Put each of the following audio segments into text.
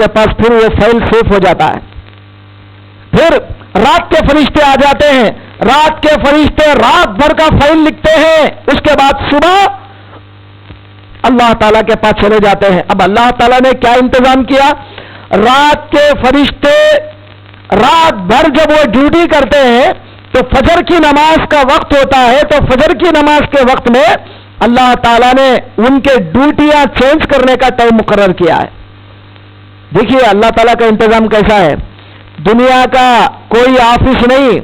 کے پاس پھر وہ فائل سیف ہو جاتا ہے. پھر رات کے فرشتے آ جاتے ہیں, رات کے فرشتے رات بھر کا فائل لکھتے ہیں, اس کے بعد صبح اللہ تعالیٰ کے پاس چلے جاتے ہیں. اب اللہ تعالیٰ نے کیا انتظام کیا؟ رات کے فرشتے رات بھر جب وہ ڈیوٹی کرتے ہیں تو فجر کی نماز کا وقت ہوتا ہے, تو فجر کی نماز کے وقت میں اللہ تعالیٰ نے ان کے ڈیوٹیاں چینج کرنے کا ٹائم مقرر کیا ہے. دیکھیے اللہ تعالیٰ کا انتظام کیسا ہے. دنیا کا کوئی آفس نہیں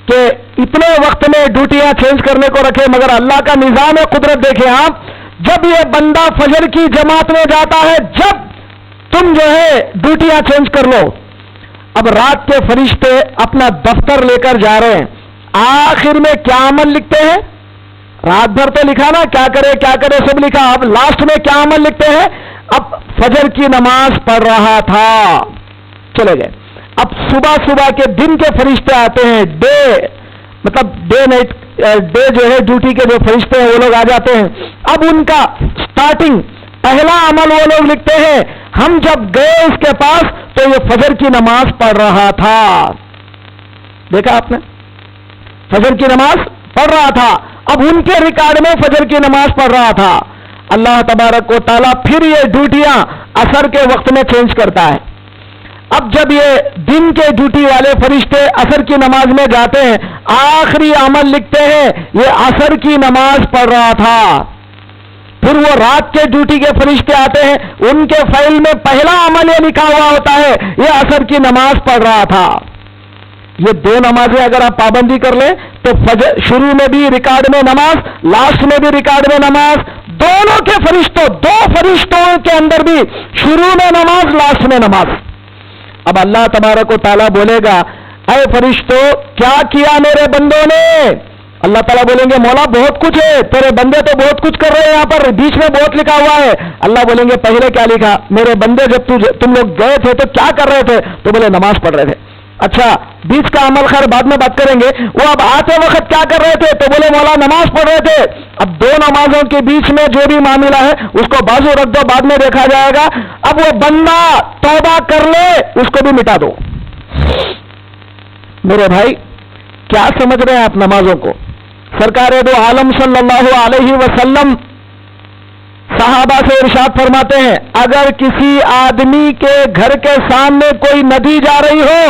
کہ اتنے وقت میں ڈیوٹیاں چینج کرنے کو رکھے, مگر اللہ کا نظام ہے, قدرت دیکھیں آپ. جب یہ بندہ فجر کی جماعت میں جاتا ہے, جب تم جو ہے ڈیوٹیاں چینج کر لو. اب رات کے فرشتے اپنا دفتر لے کر جا رہے ہیں, آخر میں کیا عمل لکھتے ہیں؟ رات بھر تو لکھا نا, کیا کرے سب لکھا. اب لاسٹ میں کیا عمل لکھتے ہیں؟ اب فجر کی نماز پڑھ رہا تھا, چلے گئے. اب صبح کے دن کے فرشتے آتے ہیں, ڈے نائٹ ڈے جو ہے ڈیوٹی کے جو فرشتے ہیں وہ لوگ آ جاتے ہیں. اب ان کا سٹارٹنگ پہلا عمل وہ لوگ لکھتے ہیں, ہم جب گئے اس کے پاس تو یہ فجر کی نماز پڑھ رہا تھا. دیکھا آپ نے, فجر کی نماز پڑھ رہا تھا. اب ان کے ریکارڈ میں فجر کی نماز پڑھ رہا تھا. اللہ تبارک و تعالیٰ پھر یہ ڈیوٹیاں عصر کے وقت میں چینج کرتا ہے. اب جب یہ دن کے ڈیوٹی والے فرشتے عصر کی نماز میں جاتے ہیں, آخری عمل لکھتے ہیں یہ عصر کی نماز پڑھ رہا تھا. پھر وہ رات کے ڈیوٹی کے فرشتے آتے ہیں, ان کے فائل میں پہلا عمل یہ لکھا ہوا ہوتا ہے یہ عصر کی نماز پڑھ رہا تھا. یہ دو نمازیں اگر آپ پابندی کر لیں تو شروع میں بھی ریکارڈ میں نماز, لاسٹ میں بھی ریکارڈ میں نماز, دونوں کے فرشتوں, دو فرشتوں کے اندر بھی شروع میں نماز, لاسٹ میں نماز. اب اللہ تبارک و تعالیٰ بولے گا, اے فرشتوں کیا کیا میرے بندوں نے؟ اللہ تعالیٰ بولیں گے مولا بہت کچھ ہے, تیرے بندے تو بہت کچھ کر رہے ہیں, یہاں پر بیچ میں بہت لکھا ہوا ہے. اللہ بولیں گے پہلے کیا لکھا؟ میرے بندے جب تم لوگ گئے تھے تو کیا کر رہے تھے؟ تو بولے نماز پڑھ رہے تھے. اچھا بیچ کا عمل خیر بعد میں بات کریں گے. وہ اب آتے وقت کیا کر رہے تھے؟ تو بولے مولا نماز پڑھ رہے تھے. اب دو نمازوں کے بیچ میں جو بھی معاملہ ہے اس کو بازو رکھ دو, بعد میں دیکھا جائے گا. اب وہ بندہ توبہ کر لے, اس کو بھی مٹا دو. میرے بھائی کیا سمجھ رہے ہیں آپ نمازوں کو؟ سرکار دو عالم صلی اللہ علیہ وسلم صحابہ سے ارشاد فرماتے ہیں, اگر کسی آدمی کے گھر کے سامنے کوئی ندی جا رہی ہو,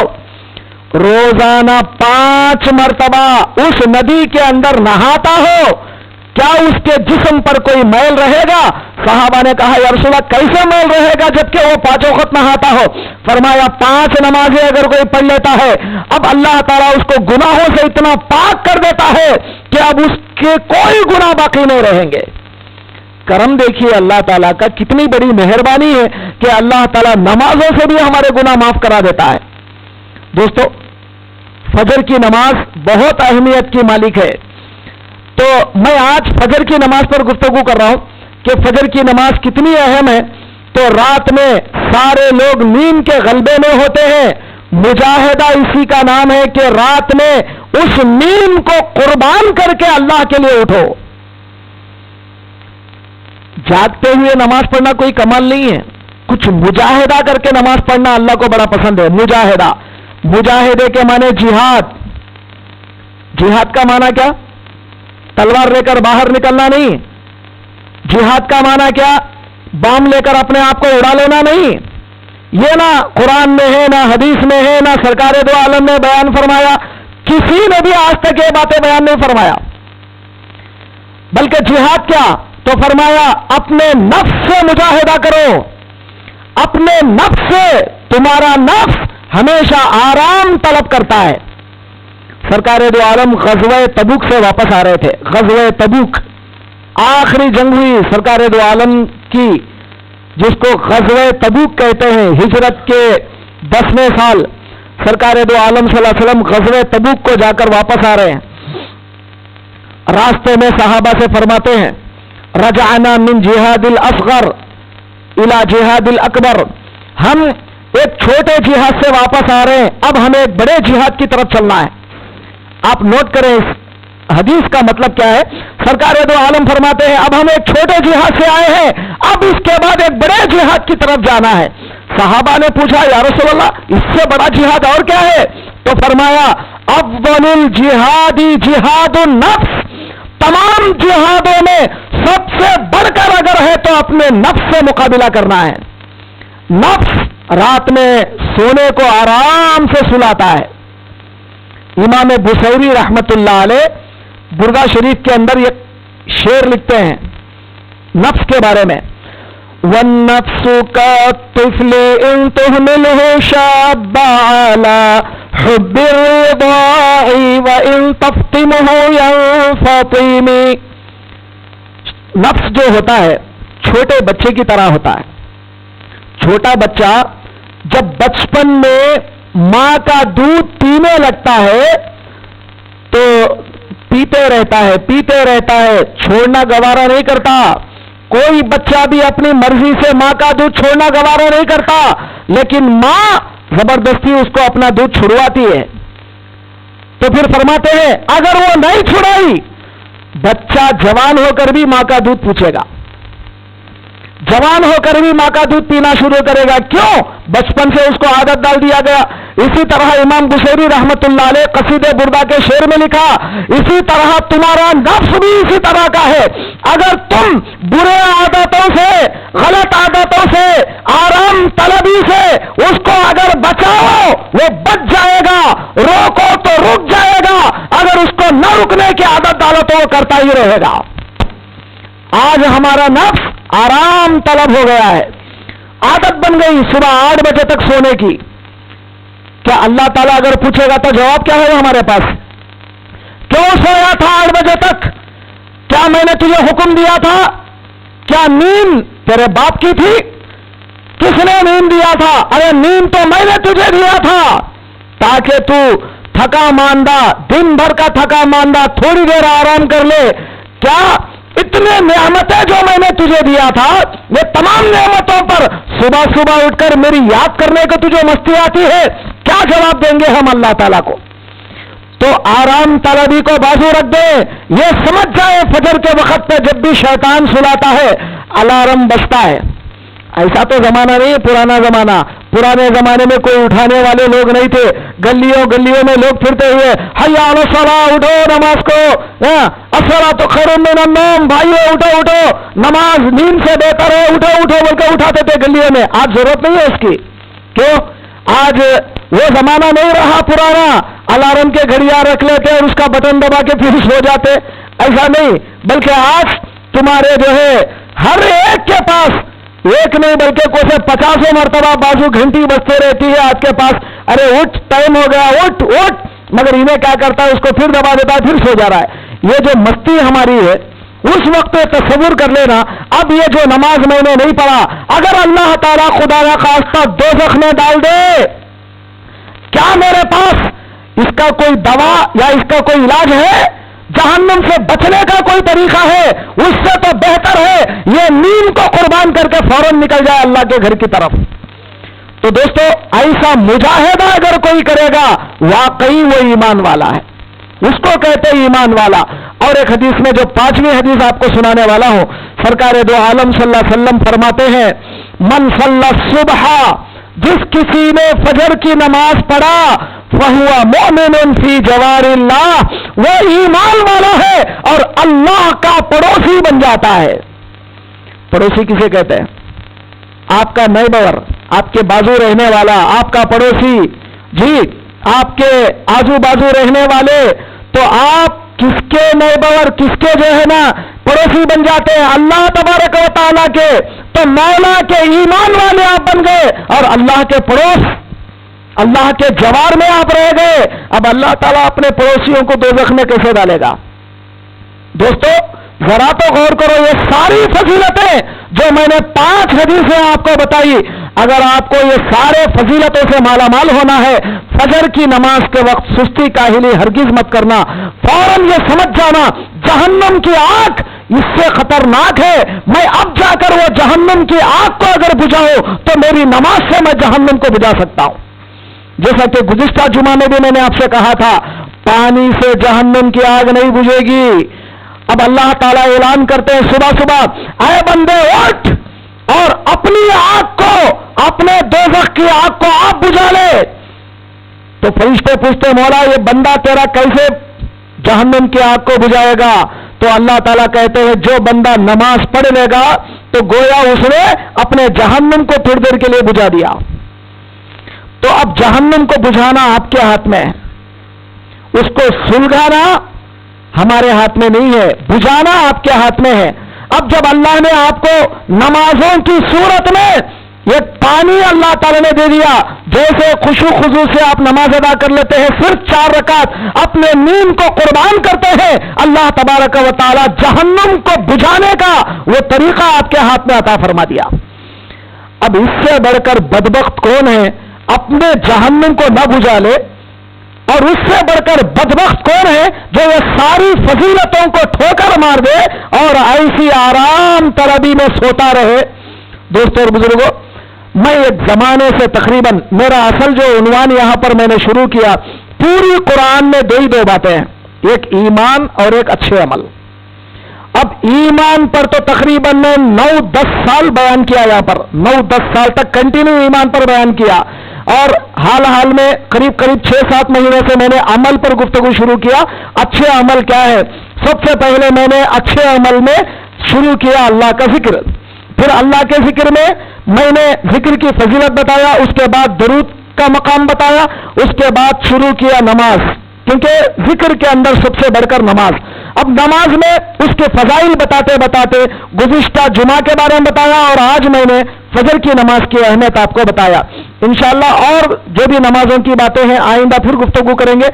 روزانہ 5 مرتبہ اس ندی کے اندر نہاتا ہو, کیا اس کے جسم پر کوئی میل رہے گا؟ صحابہ نے کہا یا رسول اللہ کیسے میل رہے گا جبکہ وہ 5 وقت نہاتا ہو؟ فرمایا 5 نمازیں اگر کوئی پڑھ لیتا ہے, اب اللہ تعالیٰ اس کو گناہوں سے اتنا پاک کر دیتا ہے کہ اب اس کے کوئی گناہ باقی نہیں رہیں گے. کرم دیکھیے اللہ تعالیٰ کا, کتنی بڑی مہربانی ہے کہ اللہ تعالیٰ نمازوں سے بھی ہمارے گناہ معاف کرا دیتا ہے. دوستو فجر کی نماز بہت اہمیت کی مالک ہے. تو میں آج فجر کی نماز پر گفتگو کر رہا ہوں کہ فجر کی نماز کتنی اہم ہے. تو رات میں سارے لوگ نیند کے غلبے میں ہوتے ہیں. مجاہدہ اسی کا نام ہے کہ رات میں اس نیند کو قربان کر کے اللہ کے لیے اٹھو. جاگتے ہوئے نماز پڑھنا کوئی کمال نہیں ہے, کچھ مجاہدہ کر کے نماز پڑھنا اللہ کو بڑا پسند ہے. مجاہدے کے معنی جہاد. جہاد کا معنی کیا؟ تلوار لے کر باہر نکلنا نہیں. جہاد کا معنی کیا؟ بام لے کر اپنے آپ کو اڑا لینا نہیں. یہ نہ قرآن میں ہے, نہ حدیث میں ہے, نہ سرکار دو عالم نے بیان فرمایا, کسی نے بھی آج تک یہ باتیں بیان نہیں فرمایا. بلکہ جہاد کیا؟ تو فرمایا اپنے نفس سے مجاہدہ کرو. اپنے نفس سے, تمہارا نفس ہمیشہ آرام طلب کرتا ہے. سرکار دو عالم غزوہ تبوک سے واپس آ رہے تھے. غزوہ تبوک آخری جنگ ہوئی سرکار دو عالم کی, جس کو غزوہ تبوک کہتے ہیں. ہجرت کے 10ویں سال سرکار دو عالم صلی اللہ علیہ وسلم غزوہ تبوک کو جا کر واپس آ رہے ہیں. راستے میں صحابہ سے فرماتے ہیں رجعنا من جہاد الاصغر الى جہاد الاکبر, ہم ایک چھوٹے جہاد سے واپس آ رہے ہیں, اب ہمیں ایک بڑے جہاد کی طرف چلنا ہے. آپ نوٹ کریں اس حدیث کا مطلب کیا ہے؟ سرکار دو عالم فرماتے ہیں اب ہم ایک چھوٹے جہاد سے آئے ہیں، اب اس کے بعد ایک بڑے جہاد کی طرف جانا ہے۔ صحابہ نے پوچھا یا رسول اللہ اس سے بڑا جہاد اور کیا ہے؟ تو فرمایا افضل الجہاد جہاد النفس، تمام جہادوں میں سب سے بڑھ کر اگر ہے تو اپنے نفس سے مقابلہ کرنا ہے۔ نفس رات میں سونے کو آرام سے سلاتا ہے۔ امام بصیری رحمت اللہ علیہ بردا شریف کے اندر یہ شعر لکھتے ہیں نفس کے بارے میں، وَالنَّفْسُ كَالطِّفْلِ إِن تُهْمِلْهُ شَابَّ عَلَى حُبِّ الرِّضَاعِ وَإِن تَفْطِمْهُ يَنْفَطِمِ۔ نفس جو ہوتا ہے چھوٹے بچے کی طرح ہوتا ہے۔ چھوٹا بچہ جب بچپن میں ماں کا دودھ پینے لگتا ہے تو پیتے رہتا ہے، چھوڑنا گوارا نہیں کرتا۔ کوئی بچہ بھی اپنی مرضی سے ماں کا دودھ چھوڑنا گوارا نہیں کرتا، لیکن ماں زبردستی اس کو اپنا دودھ چھڑواتی ہے۔ تو پھر فرماتے ہیں اگر وہ نہیں چھڑائی بچہ جوان ہو کر بھی ماں کا دودھ پوچھے گا، جوان ہو کر بھی ماں کا دودھ پینا شروع کرے گا۔ کیوں؟ بچپن سے اس کو عادت ڈال دیا گیا۔ اسی طرح امام بصیری رحمت اللہ علیہ قصیدہ بردہ کے شعر میں لکھا اسی طرح تمہارا نفس بھی اسی طرح کا ہے، اگر تم برے عادتوں سے، غلط عادتوں سے، آرام طلبی سے اس کو اگر بچاؤ وہ بچ جائے گا، روکو تو رک جائے گا، اگر اس کو نہ رکنے کی عادت ڈالو تو وہ کرتا ہی رہے گا۔ آج ہمارا نفس آرام طلب ہو گیا ہے، عادت بن گئی صبح 8 بجے تک سونے کی۔ کیا اللہ تعالیٰ اگر پوچھے گا تو جواب کیا ہے ہمارے پاس؟ کیوں سویا تھا 8 بجے تک؟ کیا میں نے تجھے حکم دیا تھا؟ کیا نیند تیرے باپ کی تھی؟ کس نے نیند دیا تھا؟ ارے نیند تو میں نے تجھے دیا تھا تاکہ تو تھکا ماندہ، دن بھر کا تھکا ماندہ تھوڑی دیر آرام کر لے۔ کیا اتنے نعمتیں جو میں نے تجھے دیا تھا وہ تمام نعمتوں پر صبح صبح اٹھ کر میری یاد کرنے کو تجھے مستی آتی ہے؟ کیا جواب دیں گے ہم اللہ تعالیٰ کو؟ تو آرام طلبی کو بازو رکھ دے، یہ سمجھ جائے فجر کے وقت پہ جب بھی شیطان سلاتا ہے الارم بجتا ہے۔ ایسا تو زمانہ نہیں ہے پرانا زمانہ، پرانے زمانے میں کوئی اٹھانے والے لوگ نہیں تھے، گلیوں میں لوگ پھرتے ہوئے حی علی الصلاۃ، اٹھو نماز کو، الصلاۃ خیر من النوم، بھائیو اٹھو نماز نیند سے بہتر ہے، اٹھو بول کے اٹھاتے تھے گلیوں میں۔ آج ضرورت نہیں ہے اس کی، کیوں؟ آج وہ زمانہ نہیں رہا پرانا، الارم کے گھڑیاں رکھ لیتے اور اس کا بٹن دبا کے پھر سو جاتے، ایسا نہیں، بلکہ آج تمہارے جو ہے ہر ایک کے پاس ایک نہیں بلکہ کوئی 50 مرتبہ بازو گھنٹی بجتے رہتی ہے آج کے پاس، ارے اٹھ ٹائم ہو گیا، اٹھ، مگر انہیں کیا کرتا ہے اس کو پھر دبا دیتا ہے، پھر سو جا رہا ہے۔ یہ جو مستی ہماری ہے اس وقت تصور کر لینا، اب یہ جو نماز میں نے نہیں پڑھا اگر اللہ تعالیٰ خدا نہ خواستہ دوزخ میں ڈال دے، کیا میرے پاس اس کا کوئی دوا یا اس کا کوئی علاج ہے؟ جہنم سے بچنے کا کوئی طریقہ ہے؟ اس سے تو بہتر ہے یہ نیند کو قربان کر کے فوراً نکل جائے اللہ کے گھر کی طرف۔ تو دوستو ایسا مجاہدہ اگر کوئی کرے گا واقعی وہ ایمان والا ہے، اس کو کہتے ہیں ایمان والا۔ اور ایک حدیث میں جو 5ویں حدیث آپ کو سنانے والا ہوں، سرکار دو عالم صلی اللہ علیہ وسلم فرماتے ہیں من صلی الصبح، جس کسی نے فجر کی نماز پڑھا، فہو مؤمن فی جوار اللہ، وہ ایمان والا ہے اور اللہ کا پڑوسی بن جاتا ہے۔ پڑوسی کسے کہتے ہیں؟ آپ کا نیبر، آپ کے بازو رہنے والا، آپ کا پڑوسی، جی آپ کے آزو بازو رہنے والے، تو آپ کس کے نیبر، کس کے جو ہے نا پڑوسی بن جاتے ہیں؟ اللہ تبارک و تعالیٰ کے، تو مولا کے ایمان والے آپ بن گئے اور اللہ کے پڑوس، اللہ کے جوار میں آپ رہ گئے۔ اب اللہ تعالیٰ اپنے پڑوسیوں کو دوزخ میں کیسے ڈالے گا؟ دوستو ذرا تو غور کرو، یہ ساری فضیلتیں جو میں نے 5 حدیثیں آپ کو بتائی، اگر آپ کو یہ سارے فضیلتوں سے مالا مال ہونا ہے، فجر کی نماز کے وقت سستی کاہلی ہرگز مت کرنا، فوراً یہ سمجھ جانا جہنم کی آگ اس سے خطرناک ہے، میں اب جا کر وہ جہنم کی آگ کو اگر بجھاؤں تو میری نماز سے میں جہنم کو بجھا سکتا ہوں۔ جیسا کہ گزشتہ جمعہ میں بھی میں نے آپ سے کہا تھا پانی سے جہنم کی آگ نہیں بجھے گی۔ اب اللہ تعالیٰ اعلان کرتے ہیں صبح صبح، اے بندے اٹھ اور اپنی آگ کو، اپنے دوزخ کی آگ کو آپ بجھا لے۔ تو فرشتے پوچھتے مولا یہ بندہ تیرا کیسے جہنم کی آگ کو بجھائے گا؟ تو اللہ تعالیٰ کہتے ہیں جو بندہ نماز پڑھ لے گا تو گویا اس نے اپنے جہنم کو تھوڑی دیر کے لیے بجھا دیا۔ تو اب جہنم کو بجھانا آپ کے ہاتھ میں ہے، اس کو سلگانا ہمارے ہاتھ میں نہیں ہے، بجھانا آپ کے ہاتھ میں ہے۔ اب جب اللہ نے آپ کو نمازوں کی صورت میں یہ پانی اللہ تعالیٰ نے دے دیا، جیسے خشوع خضوع سے آپ نماز ادا کر لیتے ہیں، صرف 4 رکعت اپنے نیند کو قربان کرتے ہیں، اللہ تبارک و تعالیٰ جہنم کو بجھانے کا وہ طریقہ آپ کے ہاتھ میں عطا فرما دیا۔ اب اس سے بڑھ کر بدبخت کون ہے اپنے جہنم کو نہ بجھا لے، اور اس سے بڑھ کر بدبخت کون ہے جو یہ ساری فضیلتوں کو ٹھوکر مار دے اور ایسی آرام طلبی میں سوتا رہے۔ دوستوں اور بزرگوں، میں ایک زمانے سے تقریباً میرا اصل جو عنوان یہاں پر میں نے شروع کیا، پوری قرآن میں 2 باتیں ہیں، ایک ایمان اور ایک اچھے عمل۔ اب ایمان پر تو تقریباً میں 9-10 سال بیان کیا، یہاں پر 9-10 سال تک کنٹینیو ایمان پر بیان کیا، اور حال میں قریب 6-7 مہینے سے میں نے عمل پر گفتگو شروع کیا۔ اچھے عمل کیا ہے؟ سب سے پہلے میں نے اچھے عمل میں شروع کیا اللہ کا ذکر، پھر اللہ کے ذکر میں نے ذکر کی فضیلت بتایا، اس کے بعد درود کا مقام بتایا، اس کے بعد شروع کیا نماز، کیونکہ ذکر کے اندر سب سے بڑھ کر نماز۔ اب نماز میں اس کے فضائل بتاتے بتاتے گزشتہ جمعہ کے بارے میں بتایا، اور آج میں نے فجر کی نماز کی اہمیت آپ کو بتایا۔ انشاءاللہ اور جو بھی نمازوں کی باتیں ہیں آئندہ پھر گفتگو کریں گے۔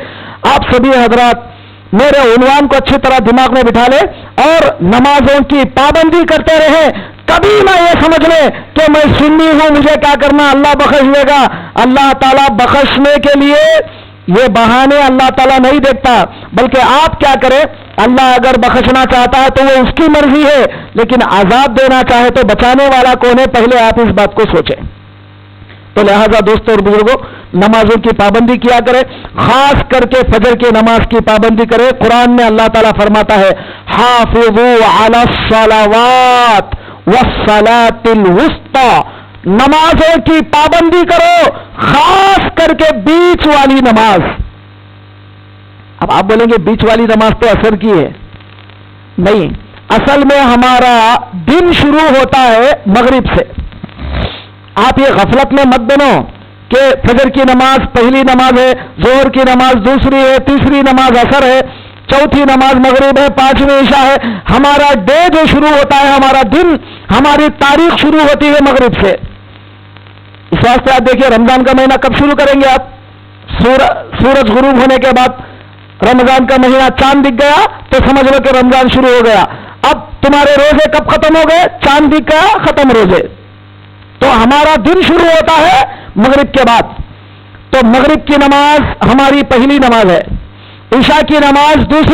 آپ سبھی حضرات میرے عنوان کو اچھی طرح دماغ میں بٹھا لیں اور نمازوں کی پابندی کرتے رہیں۔ کبھی نہ یہ سمجھ لیں کہ میں سنی ہوں، مجھے کیا کرنا، اللہ بخش لے گا۔ اللہ تعالیٰ بخشنے کے لیے یہ بہانے اللہ تعالیٰ نہیں دیکھتا، بلکہ آپ کیا کریں، اللہ اگر بخشنا چاہتا ہے تو وہ اس کی مرضی ہے، لیکن عذاب دینا چاہے تو بچانے والا کون ہے، پہلے آپ اس بات کو سوچیں۔ تو لہذا دوستوں اور بزرگوں، نمازوں کی پابندی کیا کرے، خاص کر کے فجر کی نماز کی پابندی کرے۔ قرآن میں اللہ تعالیٰ فرماتا ہے حافظوا علی الصلوات والصلاۃ الوسطی، نمازوں کی پابندی کرو، خاص کر کے بیچ والی نماز۔ اب آپ بولیں گے بیچ والی نماز تو اثر کی ہے، نہیں، اصل میں ہمارا دن شروع ہوتا ہے مغرب سے۔ آپ یہ غفلت میں مت بنو کہ فجر کی نماز پہلی نماز ہے، ظہر کی نماز دوسری ہے، تیسری نماز عصر ہے، چوتھی نماز مغرب ہے، پانچویں عشاء ہے۔ ہمارا ڈے جو شروع ہوتا ہے، ہمارا دن، ہماری تاریخ شروع ہوتی ہے مغرب سے۔ اس واسطے آپ دیکھیے رمضان کا مہینہ کب شروع کریں گے آپ؟ سورج غروب ہونے کے بعد رمضان کا مہینہ چاند دکھ گیا تو سمجھ لو کہ رمضان شروع ہو گیا۔ اب تمہارے روزے کب ختم ہو گئے؟ چاند دکھ گیا، ختم روزے۔ تو ہمارا دن شروع ہوتا ہے مغرب کے بعد۔ تو مغرب کی نماز ہماری پہلی نماز ہے، عشاء کی نماز دوسری